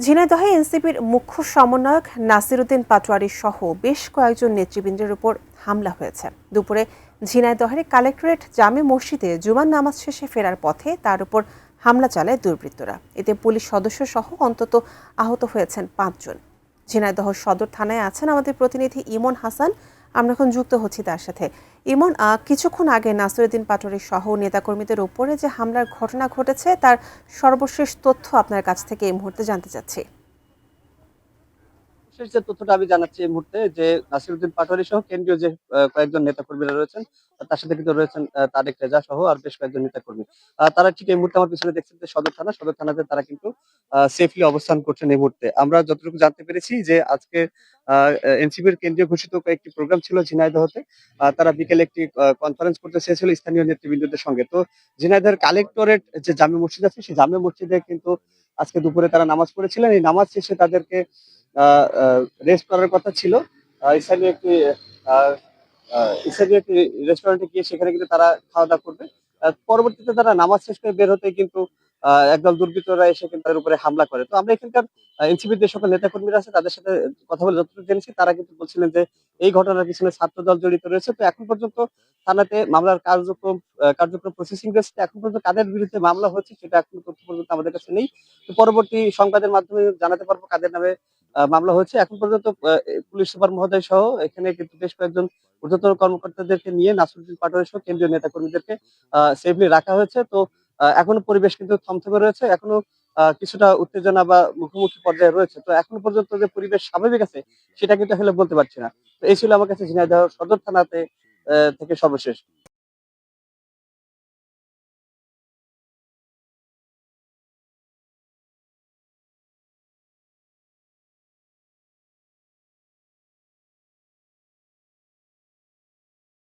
ঝিনাইদহে এনসিপির মুখ্য সমন্বয়ক নাসিরউদ্দিন পাটোয়ারি সহ বেশ কয়েকজন নেতৃবৃন্দের উপর হামলা হয়েছে। দুপুরে ঝিনাইদহের কালেক্টরেট জামে মসজিদে জুমার নামাজ শেষে ফেরার পথে তার উপর হামলা চালায় দুর্বৃত্তরা। এতে পুলিশ সদস্য সহ অন্তত আহত হয়েছেন 5 জন। ঝিনাইদহ সদর থানায় আছেন আমাদের প্রতিনিধি ইমন হাসান। আমরা এখন যুক্ত হচ্ছি তার সাথে। ইমন, কিছুক্ষণ আগে নাসিরউদ্দিন পাটোয়ারি সহ নেতাকর্মীদের উপরে যে হামলার ঘটনা ঘটেছে তার সর্বশেষ তথ্য আপনার কাছ থেকে এই মুহূর্তে জানতে চাচ্ছি। শেষ যে তথ্যটা আমি জানাচ্ছি এই মুহূর্তে যে নাসিরউদ্দিন পাটোয়ারি সহ কেন্দ্রীয় যে কয়েকজন নেতাকর্মীরা রয়েছেন, তার সাথে কিন্তু রয়েছেন তারেক রেজা সহ আর বেশ কয়েকজন নেতাকর্মী। তারা ঠিক এই মুহূর্তে আমার পিছনে দেখছেন যে সদর থানাতে তারা কিন্তু সেফলি অবস্থান করছেন এই মুহূর্তে। আমরা যতটুকু জানতে পেরেছি যে আজকে এনসিপির কেন্দ্রীয় ঘোষিত কয়েকটি প্রোগ্রাম ছিল ঝিনাইদহতে। তারা বিকেলে একটি কনফারেন্স করতে চেয়েছিল স্থানীয় নেতৃবৃন্দদের সঙ্গে। তো ঝিনাইদহের কালেক্টরেট যে জামে মসজিদ আছে সেই জামে মসজিদে কিন্তু আজকে দুপুরে তারা নামাজ পড়েছিলেন। এই নামাজ শেষে তাদেরকে রেস্ট করার কথা ছিল। স্থানীয় একটি আহ, স্থানীয় একটি রেস্টুরেন্টে গিয়ে সেখানে কিন্তু তারা খাওয়া দাওয়া করবে। পরবর্তীতে তারা নামাজ শেষ করে বের হতে কিন্তু একদল দুর্বৃত্তরা এসে কিন্তু তাদের উপরে হামলা করে। তো আমরা এখানকার এনসিপির যে সকল নেতাকর্মীরা আছে তাদের সাথে কথা বলে যতটুকু জেনেছি তারা কিন্তু বলছিলেন যে এই ঘটনার পিছনে ছাত্রদল জড়িত রয়েছে। তো এখন পর্যন্ত থানাতে মামলার কার্যক্রম প্রসেসিং রয়েছে। এখন পর্যন্ত কাদের বিরুদ্ধে মামলা হচ্ছে সেটা এখন তথ্য পর্যন্ত আমাদের কাছে নেই। তো পরবর্তী সংবাদের মাধ্যমে জানাতে পারবো কাদের নামে মামলা হয়েছে। এখন পর্যন্ত পুলিশ সুপার মহোদয় সহ এখানে কিন্তু বেশ কয়েকজন ঊর্ধ্বতন কর্মকর্তাদেরকে নিয়ে নাসিরউদ্দিন পাটোয়ারি সহ কেন্দ্রীয় নেতাকর্মীদেরকে সেফলি রাখা হয়েছে। তো এখনো পরিবেশ কিন্তু থমথমে রয়েছে। এখনো কিছুটা উত্তেজনা বা মুখোমুখি পর্যায়ে রয়েছে। তো এখনো পর্যন্ত যে পরিবেশ স্বাভাবিক আছে সেটা কিন্তু আসলে বলতে পারছি না। তো এই ছিল আমার কাছে ঝিনাইদহ সদর থানাতে থেকে সর্বশেষ।